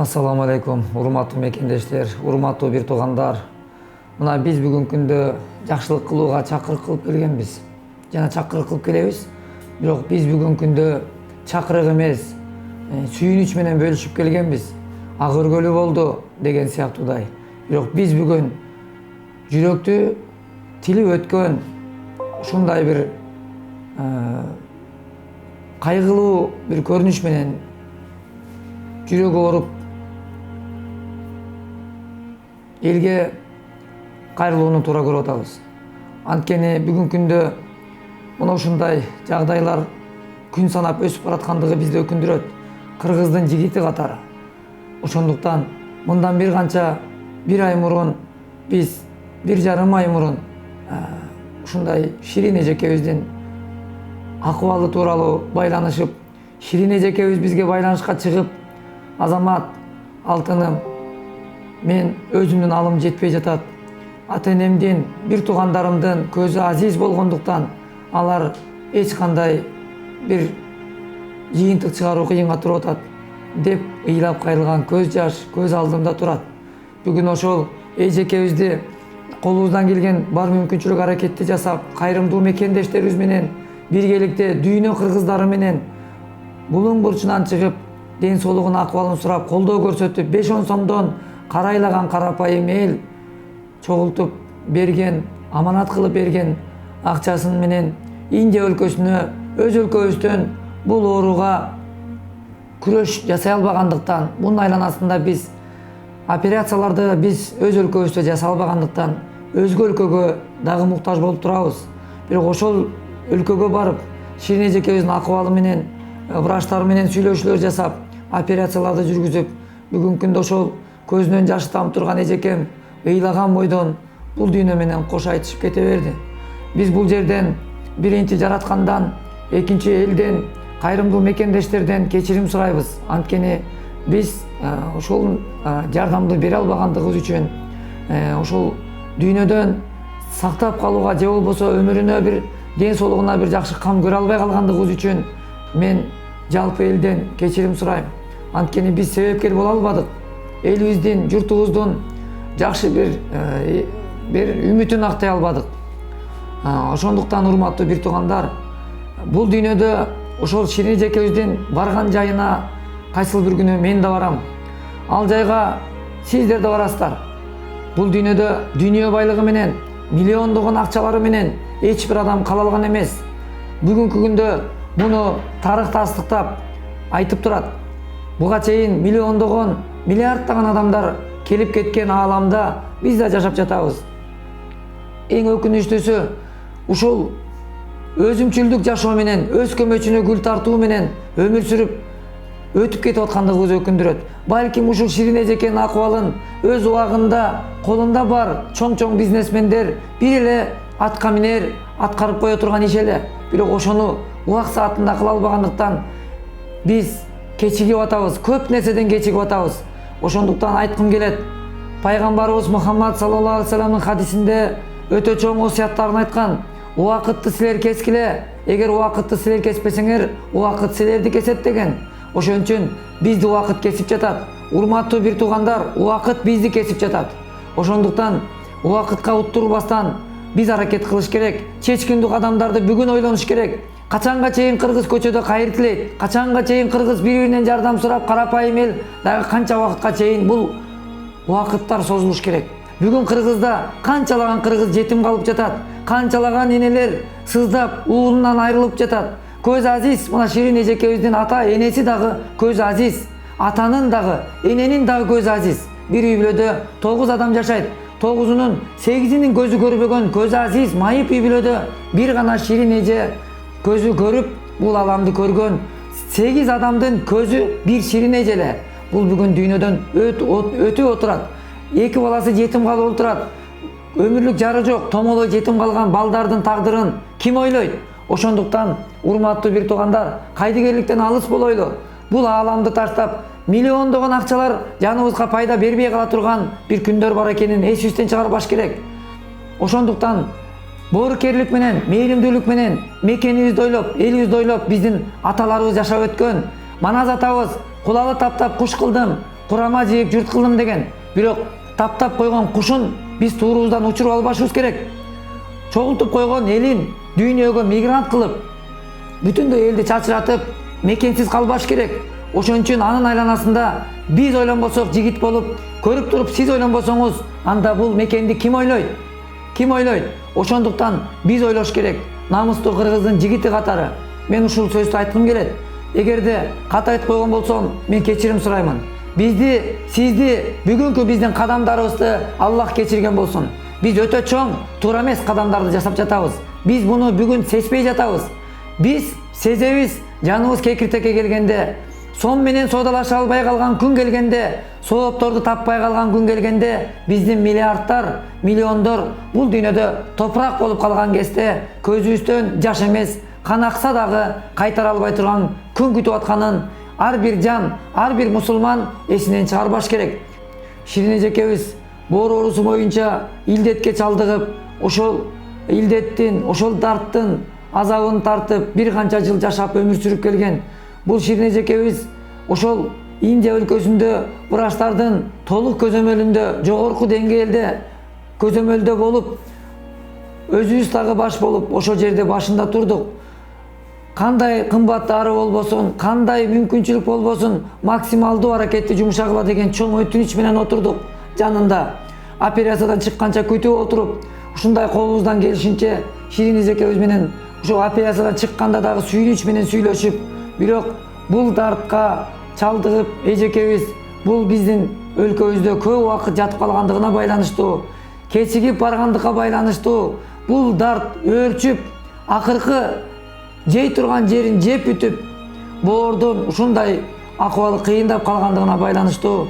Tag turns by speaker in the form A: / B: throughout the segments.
A: Ассаламу алейкум, урматтуу мекендештер, урматтуу бир туугандар. Мына биз бүгүнкү күндө жакшылык кылууга чакырык кылып келгенбиз. Жана чакырык кылып келебиз. Бирок биз бүгүнкү күндө чакырык эмес, сүйүнүч менен бөлүшүп келгенбиз. Ак өргөлүү болду деген сыяктуудай. Бирок биз бүгүн жүрөктү тилип өткөн ушундай бир кайгылуу бир көрүнүш менен жүрөгү ооруп элге кайрылууну туура көрүп атабыз. Анткени бүгүнкү күндө мына ушундай жагдайлар күн санап өсүп бараткандыгы бизди өкүндүрөт. Кыргыздын жигити катары. Ошондуктан мындан бир канча бир ай мурун биз 1,5 ай мурун ушундай Ширин эжекебиздин акыбалы тууралуу байланышып, Ширин эжекебиз бизге байланышка чыгып, азамат, алтыным, мен өзүмдүн алым жетпей жатат. Ата энемдин, бир туугандарымдын көзү азиз болгондуктан алар эч кандай бир жыйынтык чыгаруу кыйынга туруп атат деп ыйлап кайрылган көз жаш көз алдымда турат. Бүгүн ошол эжекебизди колубуздан келген бар мүмкүнчүлүк аракетти жасап, кайрымдуу мекендештерибиз менен биргеликте дүйнө кыргыздары менен булуң бурчунан чыгып, ден соолугун акыбалын сурап, колдоо көрсөтүп, 5-10 сомдон карайлаган карапайым эл чогултуп берген, аманат кылып берген акчасын менен Индия өлкөсүнө өз өлкөбүздөн бул ооруга күрөш жасай албагандыктан, бунун айланасында биз операцияларды биз өз өлкөбүздө жасай албагандыктан өзгө өлкөгө дагы муктаж болуп турабыз. Бирок ошол өлкөгө барып, Ширин эжекебиздин акыбалы менен, врачтар менен сүйлөшүүлөр жасап, операцияларды жүргүзүп, бүгүнкү күндө ошол көзүнөн жашы тамып турган эжекем ыйлаган бойдон бул дүйнө менен кош айтышып кете берди. Биз бул жерден биринчи жараткандан, экинчи элден, кайрымдуу мекендештерден кечирим сурайбыз. Анткени биз ошол жардамды бере албагандыгыбыз үчүн, ошол дүйнөдөн сактап калууга же болбосо өмүрүнө бир ден соолугуна бир жакшы кам көрө албай калгандыгыбыз үчүн мен жалпы элден кечирим сурайм. Анткени биз себепкер боло албадык. Элибиздин, журтубуздун жакшы бир үмүтүн актай албадык. Ошондуктан урматтуу бир туугандар, бул дүйнөдө ошол Ширин эжекебиздин барган жайына кайсыл бир күнү мен да барам. Ал жайга сиздер да барасыздар. Бул дүйнөдө дүйнө байлыгы менен, миллиондогон акчалары менен эч бир адам кала алган эмес. Бүгүнкү күндө муну тарых тастыктап айтып турат. Буга чейин миллиондогон, миллиарддаган адамдар келип кеткен ааламда биз да жашап жатабыз. Эң өкүнүчтүүсү ушул өзүмчүлдүк жашоо менен, өз көмөчүнө гүл тартуу менен өмүр сүрүп өтүп кетип аткандыгыбыз өкүндүрөт. Балким ушул Ширин эжекенин акыбалын өз убагында колунда бар чоң бизнесмендер бир эле атка минер аткарып кое турган иш эле. Бирок ошону убак саатында кыла албагандыктан биз кечигип атабыз, көп нерседен кечигип атабыз. Ошондуктан айткым келет, пайгамбарыбыз Мухаммад саллаллаху алейхи вассаламдын хадисинде өтө чоң осуяттарын айткан: убакытты силер кескиле, эгер убакытты силер кеспесеңер, убакыт силерди кесет деген. Ошон үчүн бизди убакыт кесип жатат. Урматтуу бир туугандар, убакыт бизди кесип жатат. Ошондуктан убакытка уттурбастан биз аракет кылыш керек. Чечкиндүү кадамдарды бүгүн ойлонуш керек. Качанга чейин кыргыз көчөдө кайыр тилейт? Качанга чейин кыргыз бири-биринен жардам сурап, карапайым эл дагы канча убакытка чейин бул убакыттар созулуш керек. Бүгүн Кыргызда канчалаган кыргыз жетим калып жатат, канчалаган энелер сыздап, уулунан айрылып жатат. Көз азиз, мына Ширин эжекебиздин ата энеси дагы көз азиз, атанын дагы, эненин дагы көз азиз. Бир үй бүлөдө 9 адам жашайт. 9-унун 8-инин көзү көрбөгөн көз азиз майып үй бүлөдө бир гана Ширин эже көзү көрүп, бул аламды көргөн 8 адамдын көзү бир Ширин эже эле. Бул бүгүн дүйнөдөн өтүп отурат. 2 баласы жетим калып отурат. Өмүрлүк жары жок, томолой жетим калган балдардын тагдырын ким ойлойт? Ошондуктан урматтуу бир туугандар, кайдыгерликтен алыс болойлу. Бул ааламды таштап, миллиондогон акчалар жаныбызга пайда бербей кала турган бир күндөр бар экенин эсибизден чыгарбаш керек. Ошондуктан боорукерлик менен, мээримдүүлүк менен мекенибизди ойлоп, элибизди ойлоп, биздин аталарыбыз жашап өткөн манас атабыз кулалы таптап куш кылдым, курама жийип журт кылдым деген, бирок таптап койгон кушун биз туурубуздан учуруп албашыбыз керек. Чогултуп койгон элин дүйнөгө мигрант кылып, бүтүндөй элди чачыратып, мекенсиз калбаш керек. Ошон үчүн анын айланасында биз ойлонбосок жигит болуп, көрүп туруп сиз ойлонбосоңуз, анда бул мекенди ким ойлойт? Ким ойлойт? Ошондуктан биз ойлош керек. Намыстуу кыргыздын жигити катары мен ушул сөздү айткым келет. Эгерде ката айтып койгон болсом, мен кечирим сураймын. Бизди, сизди, бүгүнкү биздин кадамдарыбызды Аллах кечирген болсун. Биз өтө чоң, туура эмес кадамдарды жасап жатабыз. Биз муну бүгүн сезбей жатабыз. Биз сезебиз, жаныбыз кекиртекке келгенде, сом менен соодалаша албай калган күн келгенде, соопторду таппай калган күн келгенде, биздин миллиардтар, миллиондор бул дүйнөдө топурак болуп калган кезде, көзүбүздөн жаш эмес, кан акса дагы кайтара албай турган күн күтүп атканын ар бир жан, ар бир мусулман эсинен чыгарбаш керек. Ширин эжекебиз боор оорусу боюнча илдетке чалдыгып, ошол илдеттин, ошол дарттын азабын тартып, бир канча жыл жашап өмүр сүрүп келген. Бул Ширин эжекебиз ошол Индия өлкөсүндө врачтардын толук көзөмөлүндө, жогорку деңгээлде көзөмөлдө болуп, өзүбүз дагы баш болуп, ошол жерде башында турдук. Кандай кымбат дары болбосун, кандай мүмкүнчүлүк болбосун, максималдуу аракетти жумшагыла деген чоң өтүнүч менен отурдук жанында. Операциядан чыкканча күтүп отуруп, ушундай колубуздан келишинче Ширин эжекебиз менен ошол операциядан чыкканда дагы сүйүнүч менен сүйлөшүп, бирок бул дартка чалдыгып эжекебиз бул биздин өлкөбүздө көп убакыт жатып калгандыгына байланыштуу, кечигип баргандыкка байланыштуу, бул дарт өөрчүп, акыркы жей турган жерин жеп бүтүп, боордун ушундай акыбалы кыйындап калгандыгына байланыштуу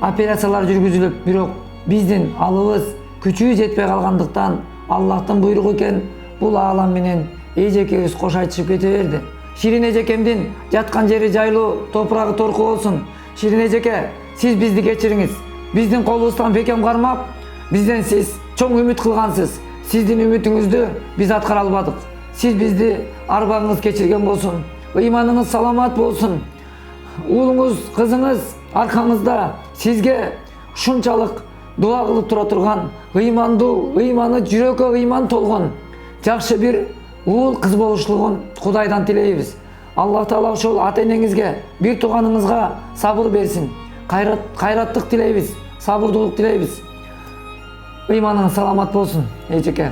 A: операциялар жүргүзүлүп, бирок биздин алыбыз, күчүбүз жетпей калгандыктан Аллахтын буйругу экен, бул аалам менен эжекебиз кош айтышып кете берди. Ширин эжекемдин жаткан жери жайлуу, топурагы торку болсун. Ширин эжеке, сиз бизди кечириңиз. Биздин колубуздан бекем кармап, бизден сиз чоң үмүт кылгансыз. Сиздин үмүтүңүздү биз аткара албадык. Сиз бизди арбаңыз кечирген болсун. Ыйманыңыз саламат болсун. Уулуңуз, кызыңыз аркаңызда сизге ушунчалык дуа кылып тура турган, ыймандуу, ыйманы жүрөккө ыйман толгон жакшы бир уул кыз болушулугун Кудайдан тилейбиз. Аллах Таала ошол ата энеңизге, бир тууганыңызга сабыр берсин. Кайраттык тилейбиз, сабырдуулук тилейбиз. Ыйманыңыз саламат болсун, эжеке.